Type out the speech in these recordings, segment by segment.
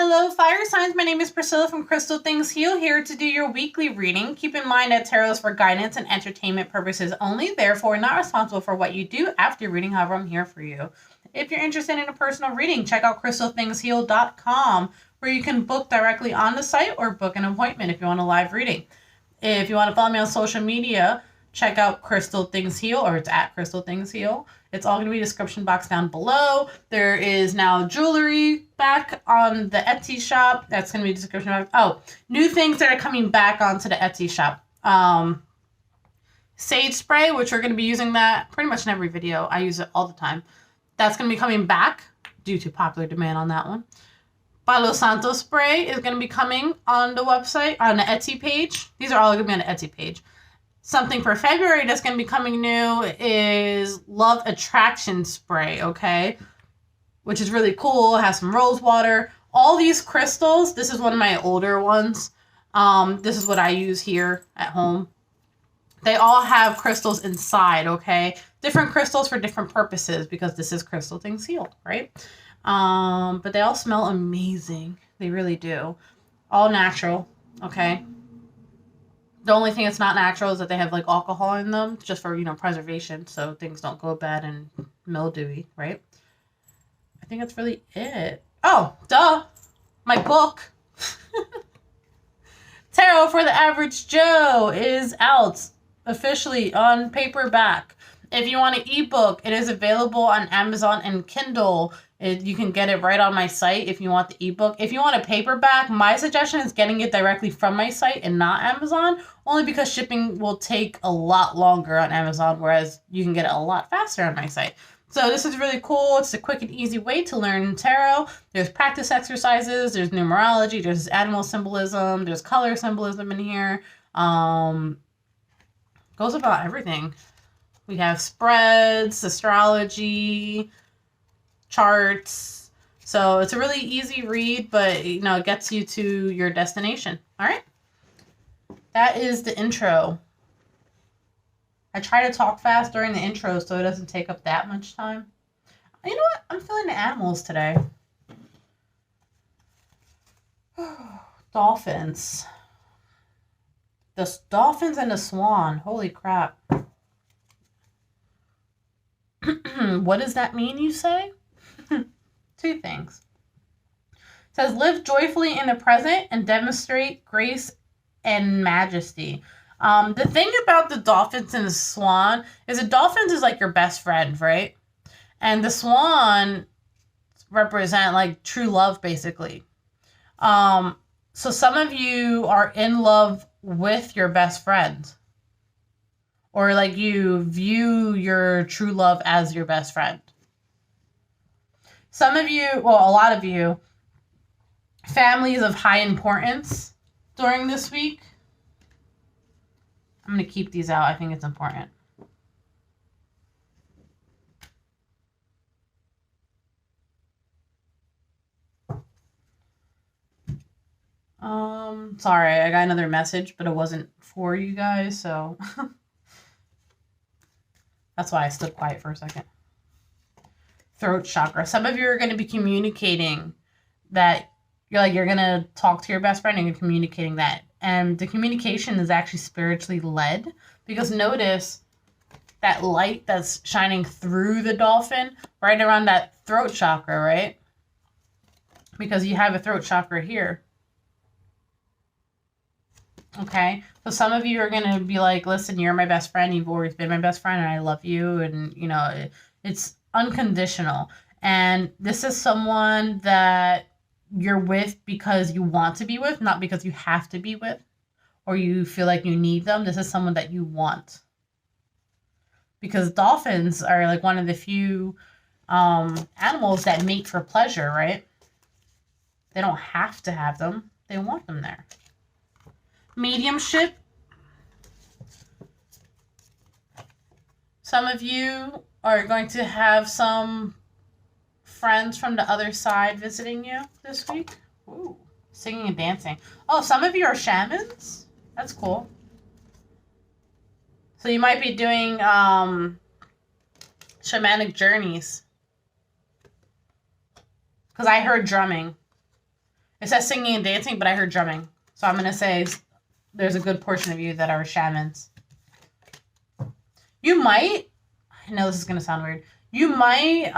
Hello, fire signs. My name is Priscilla from Crystalthingsheal, here to do your weekly reading. Keep in mind that tarot is for guidance and entertainment purposes only, therefore not responsible for what you do after reading. However, I'm here for you. If you're interested in a personal reading, check out Crystalthingsheal.com, where you can book directly on the site or book an appointment if you want a live reading. If you want to follow me on social media, check out Crystalthingsheal, or it's at Crystalthingsheal. It's all going to be in the description box down below. There is now jewelry back on the Etsy shop. That's going to be the description box. Oh, new things that are coming back onto the Etsy shop. Sage spray, which we're going to be using that pretty much in every video. I use it all the time. That's going to be coming back due to popular demand on that one. Palo Santo spray is going to be coming on the website, on the Etsy page. These are all going to be on the Etsy page. Something for February that's going to be coming new is Love Attraction Spray, okay? Which is really cool. It has some rose water. All these crystals, this is one of my older ones. This is what I use here at home. They all have crystals inside, okay? Different crystals for different purposes because this is Crystalthingsheal, right? But they all smell amazing. They really do. All natural, okay? The only thing that's not natural is that they have like alcohol in them just for, preservation. So things don't go bad and mildewy, right? I think that's really it. Oh, duh. My book. Tarot for the Average Joe is out officially on paperback. If you want an ebook, it is available on Amazon and Kindle. You can get it right on my site if you want the ebook. If you want a paperback, my suggestion is getting it directly from my site and not Amazon, only because shipping will take a lot longer on Amazon, whereas you can get it a lot faster on my site. So this is really cool. It's a quick and easy way to learn tarot. There's practice exercises, there's numerology, there's animal symbolism, there's color symbolism in here. Goes about everything. We have spreads, astrology, charts. So it's a really easy read, but it gets you to your destination. All right. That is the intro. I try to talk fast during the intro so it doesn't take up that much time. You know what? I'm feeling the animals today. Dolphins. The dolphins and the swan. Holy crap. What does that mean, you say? Two things. It says, live joyfully in the present and demonstrate grace and majesty. The thing about the dolphins and the swan is the dolphins is like your best friend, right? And the swan represent like true love, basically. So some of you are in love with your best friend. Or like you view your true love as your best friend. Some of you, well, a lot of you, families of high importance during this week. I'm going to keep these out. I think it's important. Sorry, I got another message, but it wasn't for you guys, so that's why I stood quiet for a second. Throat chakra. Some of you are going to be communicating that you're going to talk to your best friend and you're communicating that. And the communication is actually spiritually led, because notice that light that's shining through the dolphin right around that throat chakra, right? Because you have a throat chakra here. Okay, so some of you are going to be like, listen, you're my best friend. You've always been my best friend and I love you. And, it's unconditional. And this is someone that you're with because you want to be with, not because you have to be with or you feel like you need them. This is someone that you want. Because dolphins are like one of the few animals that mate for pleasure, right? They don't have to have them. They want them there. Mediumship. Some of you are going to have some friends from the other side visiting you this week. Ooh, singing and dancing. Oh, some of you are shamans. That's cool. So you might be doing shamanic journeys. Because I heard drumming. It says singing and dancing, but I heard drumming. So I'm going to say there's a good portion of you that are shamans. You might, I know this is going to sound weird, you might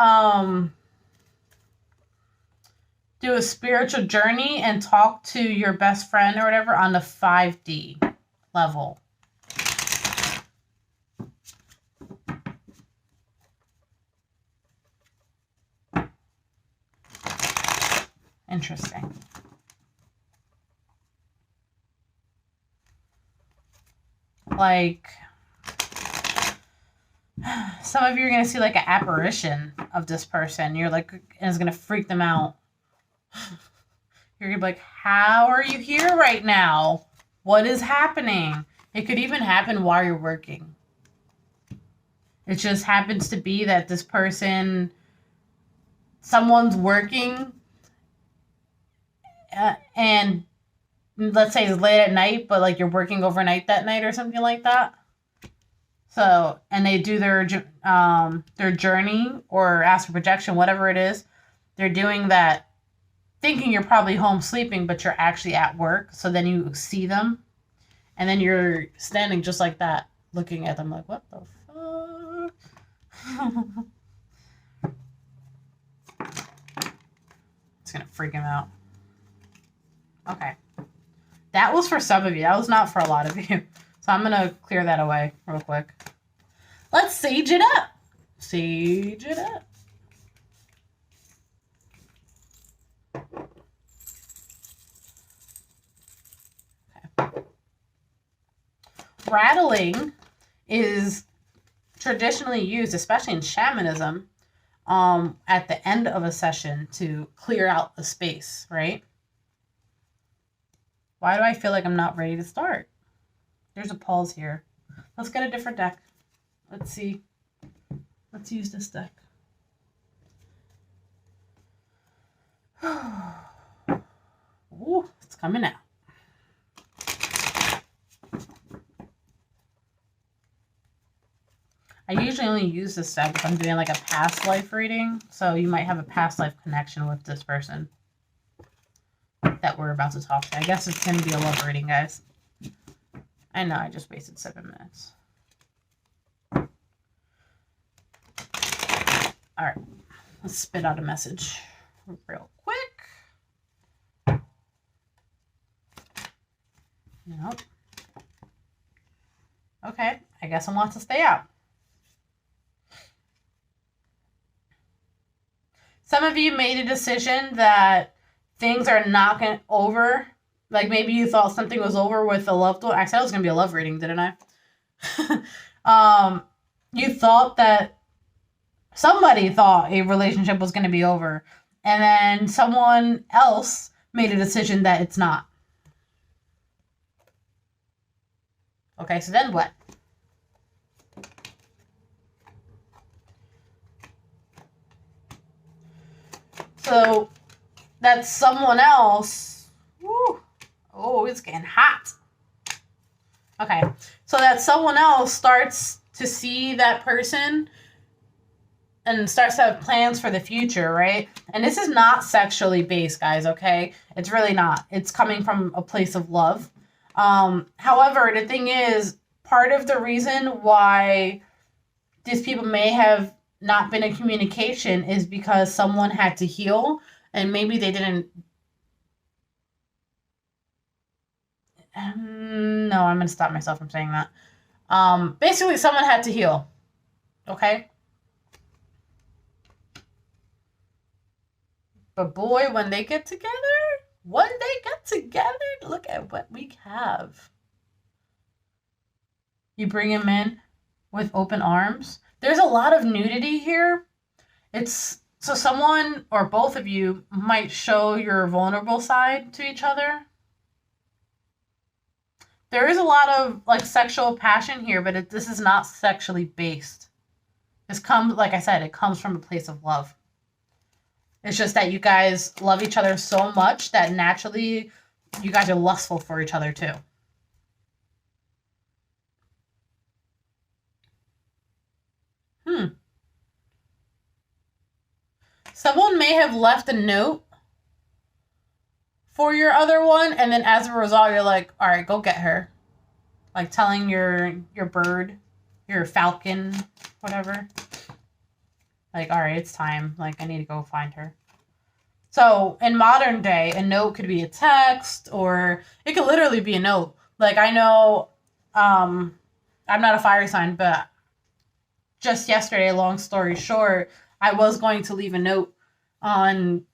do a spiritual journey and talk to your best friend or whatever on the 5D level. Interesting. Like, some of you are going to see like an apparition of this person. You're like, and it's going to freak them out. You're going to be like, how are you here right now? What is happening? It could even happen while you're working. It just happens to be that this person, someone's working and let's say it's late at night, but like you're working overnight that night or something like that. So, and they do their journey or astral projection, whatever it is. They're doing that thinking you're probably home sleeping, but you're actually at work. So then you see them and then you're standing just like that, looking at them like, what the fuck? It's going to freak him out. Okay. That was for some of you. That was not for a lot of you. So I'm going to clear that away real quick. Let's sage it up. Sage it up. Okay. Rattling is traditionally used, especially in shamanism, at the end of a session to clear out the space, right? Why do I feel like I'm not ready to start? There's a pause here. Let's get a different deck. Let's see. Let's use this deck. Ooh, it's coming out. I usually only use this deck if I'm doing like a past life reading. So you might have a past life connection with this person that we're about to talk to. I guess it's going to be a love reading, guys. I know, I just wasted 7 minutes. All right, let's spit out a message real quick. Nope. Okay, I guess I want to stay out. Some of you made a decision that things are not going over. Like maybe you thought something was over with a loved one. I said it was going to be a love reading, didn't I? You thought that somebody thought a relationship was going to be over. And then someone else made a decision that it's not. Okay, so then what? So that someone else, woo, oh, it's getting hot. Okay, so that someone else starts to see that person and starts to have plans for the future, right? And this is not sexually based, guys, okay? It's really not. It's coming from a place of love. However, the thing is, part of the reason why these people may have not been in communication is because someone had to heal and maybe they didn't. No, I'm going to stop myself from saying that. Basically, someone had to heal. Okay? But boy, when they get together, look at what we have. You bring him in with open arms. There's a lot of nudity here. It's so someone or both of you might show your vulnerable side to each other. There is a lot of like sexual passion here, but this is not sexually based. This comes, like I said, it comes from a place of love. It's just that you guys love each other so much that naturally you guys are lustful for each other too. Someone may have left a note for your other one, and then as a result, you're like, all right, go get her. Like telling your bird, your falcon, whatever. Like, all right, it's time. Like, I need to go find her. So, in modern day, a note could be a text, or it could literally be a note. Like, I know, I'm not a fire sign, but just yesterday, long story short, I was going to leave a note on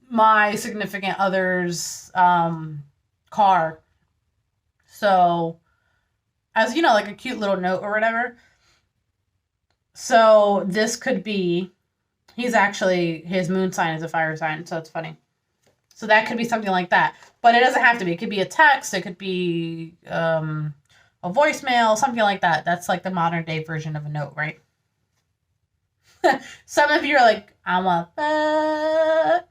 my significant other's car. So, as you know, like a cute little note or whatever. So, this could be, he's actually, his moon sign is a fire sign, so it's funny. So, that could be something like that. But it doesn't have to be. It could be a text, it could be a voicemail, something like that. That's like the modern day version of a note, right? Some of you are like, I want that.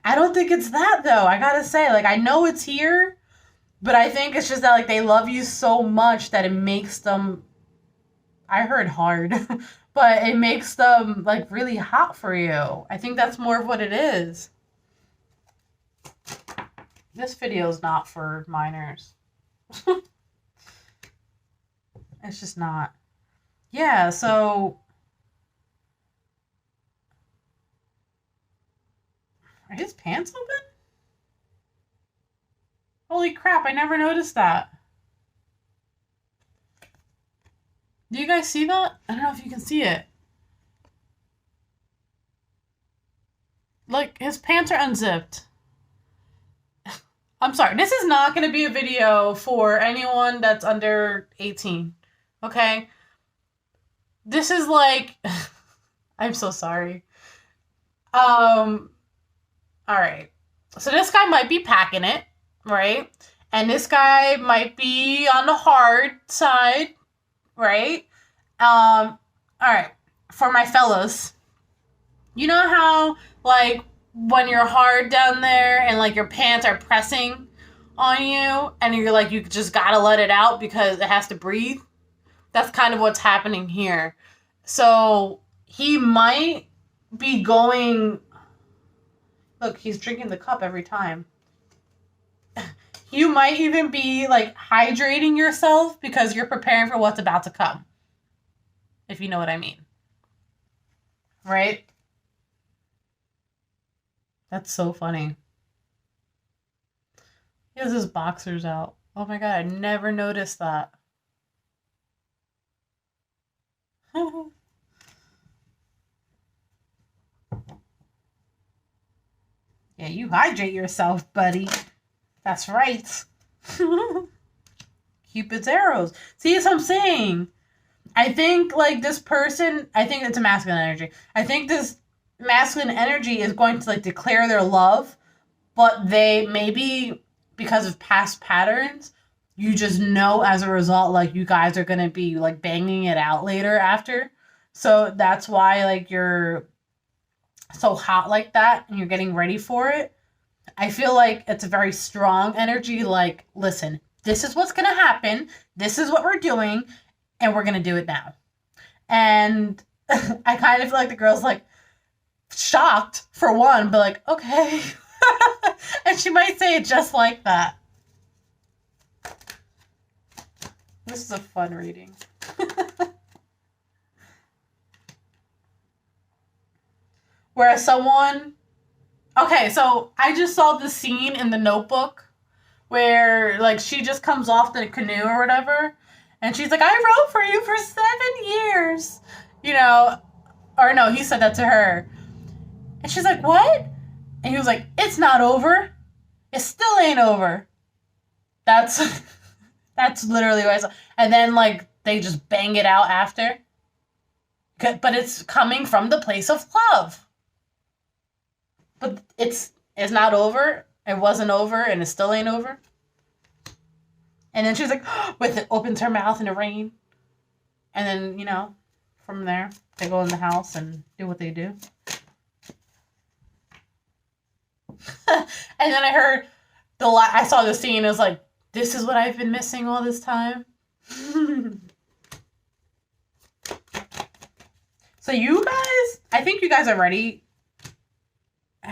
I don't think it's that, though. I gotta say, like, I know it's here, but I think it's just that, like, they love you so much that it makes them, I heard hard, but it makes them, like, really hot for you. I think that's more of what it is. This video is not for minors. It's just not. Yeah, so... Are his pants open? Holy crap, I never noticed that. Do you guys see that? I don't know if you can see it. Like, his pants are unzipped. I'm sorry, this is not going to be a video for anyone that's under 18. Okay? This is like... I'm so sorry. Alright. So this guy might be packing it, right? And this guy might be on the hard side, right? Alright. For my fellas, you know how, like, when you're hard down there and, like, your pants are pressing on you and you're like, you just gotta let it out because it has to breathe? That's kind of what's happening here. So he might be going... Look, he's drinking the cup every time. You might even be, like, hydrating yourself because you're preparing for what's about to come. If you know what I mean. Right? That's so funny. He has his boxers out. Oh my god, I never noticed that. Yeah, you hydrate yourself, buddy. That's right. Cupid's arrows. See, that's what I'm saying. I think, like, this person, I think it's a masculine energy. I think this masculine energy is going to, like, declare their love, but they, maybe because of past patterns, you just know as a result, like, you guys are going to be, like, banging it out later after. So that's why, like, you're so hot like that and you're getting ready for it. I feel like it's a very strong energy. Like, listen, this is what's going to happen. This is what we're doing. And we're going to do it now. And I kind of feel like the girl's like shocked for one, but like, okay. And she might say it just like that. This is a fun reading. Whereas someone... Okay, so I just saw the scene in The Notebook where, like, she just comes off the canoe or whatever, and she's like, I wrote for you for 7 years. You know, or no, he said that to her. And she's like, what? And he was like, it's not over. It still ain't over. That's literally what I saw. And then, like, they just bang it out after. But it's coming from the place of love. But it's not over. It wasn't over, and it still ain't over. And then she's like, with it, opens her mouth in the rain. And then, you know, from there, they go in the house and do what they do. And then I heard I saw the scene. It was like, this is what I've been missing all this time. So you guys, I think you guys are ready.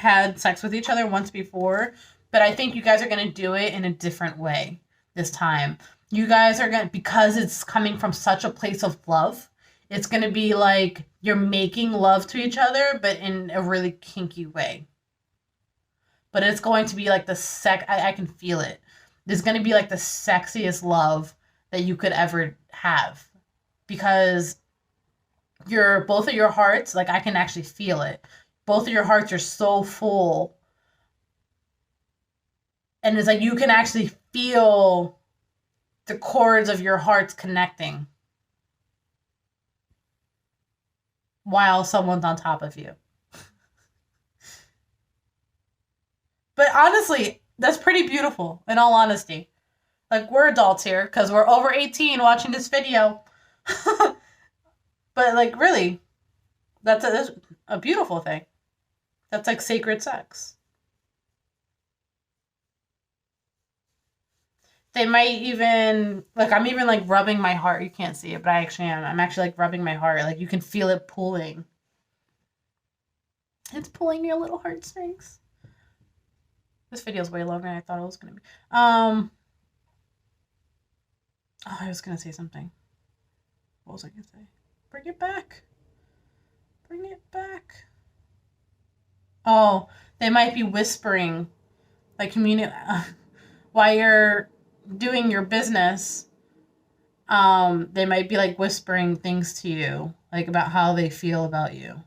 had sex with each other once before, but I think you guys are going to do it in a different way this time. You guys are going to, because it's coming from such a place of love, it's going to be like you're making love to each other, but in a really kinky way. But it's going to be like I can feel it. It's going to be like the sexiest love that you could ever have. Because both of your hearts, like I can actually feel it. Both of your hearts are so full. And it's like you can actually feel the chords of your hearts connecting while someone's on top of you. But honestly, that's pretty beautiful, in all honesty. Like, we're adults here, because we're over 18 watching this video. But, like, really, that's a beautiful thing. That's like sacred sex. They might even, like, I'm even, like, rubbing my heart. You can't see it, but I actually am. I'm actually, like, rubbing my heart. Like, you can feel it pulling. It's pulling your little heartstrings. This video is way longer than I thought it was going to be. Oh, I was going to say something. What was I going to say? Bring it back. Bring it back. Oh, they might be whispering, like, while you're doing your business. They might be, like, whispering things to you, like, about how they feel about you.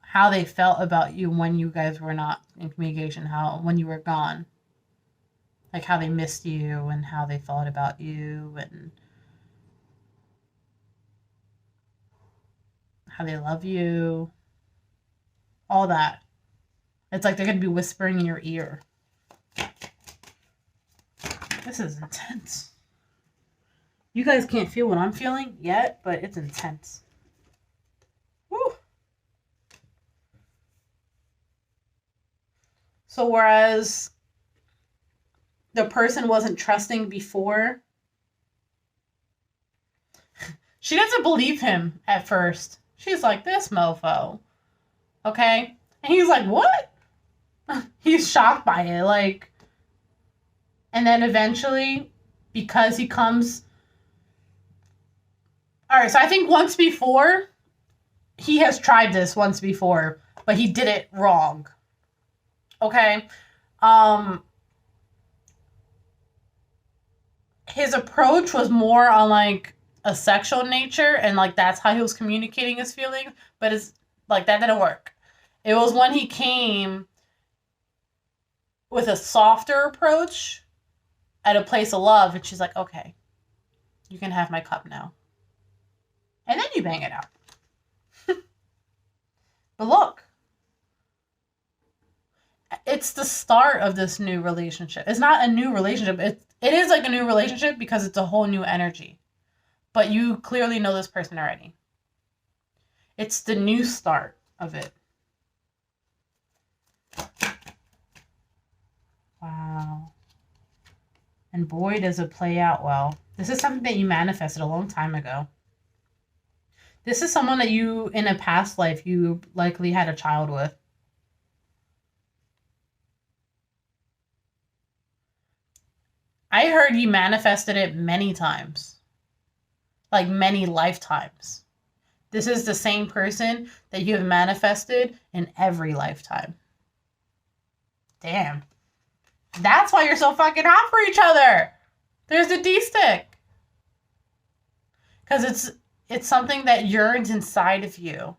How they felt about you when you guys were not in communication, when you were gone. Like, how they missed you and how they thought about you and how they love you. All that. It's like they're going to be whispering in your ear. This is intense. You guys can't feel what I'm feeling yet, but it's intense. Woo! So whereas the person wasn't trusting before, she doesn't believe him at first. She's like, this mofo. Okay? And he's like, what? He's shocked by it. Like, and then eventually, because he comes... Alright, so I think once before, he has tried this once before, but he did it wrong. Okay? His approach was more on, like, a sexual nature, and, like, that's how he was communicating his feelings, but it's, like, that didn't work. It was when he came with a softer approach at a place of love, and she's like, okay, you can have my cup now. And then you bang it out. But look, it's the start of this new relationship. It's not a new relationship. It is like a new relationship because it's a whole new energy. But you clearly know this person already. It's the new start of it. Wow. And boy, does it play out well. This is something that you manifested a long time ago. This is someone that you, in a past life, you likely had a child with. I heard you manifested it many times. Like many lifetimes. This is the same person that you have manifested in every lifetime. Damn. That's why you're so fucking hot for each other. There's the D-stick. Because it's something that yearns inside of you.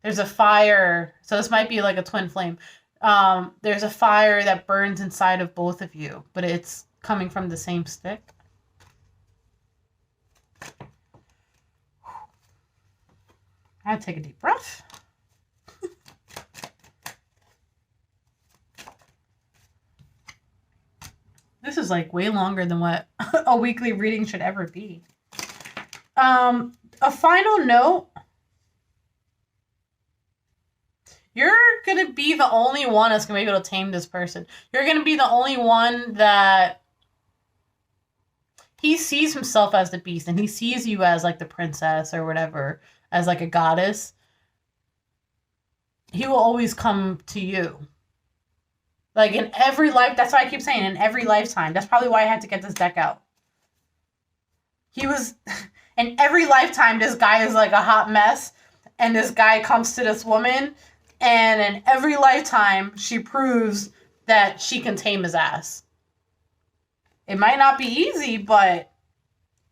There's a fire. So this might be like a twin flame. There's a fire that burns inside of both of you. But it's coming from the same stick. I had to take a deep breath. This is like way longer than what a weekly reading should ever be. A final note. You're going to be the only one that's going to be able to tame this person. You're going to be the only one that he sees himself as the beast and he sees you as like the princess or whatever, as like a goddess. he will always come to you. Like in every life, that's why I keep saying in every lifetime. That's probably why I had to get this deck out. He was, in every lifetime, this guy is like a hot mess. And this guy comes to this woman. And in every lifetime, she proves that she can tame his ass. It might not be easy, but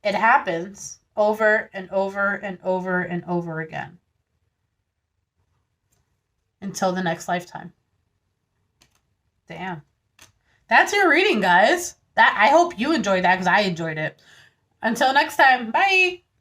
it happens over and over and over and over again. Until the next lifetime. Damn. That's your reading, guys. I hope you enjoyed that because I enjoyed it. Until next time, bye.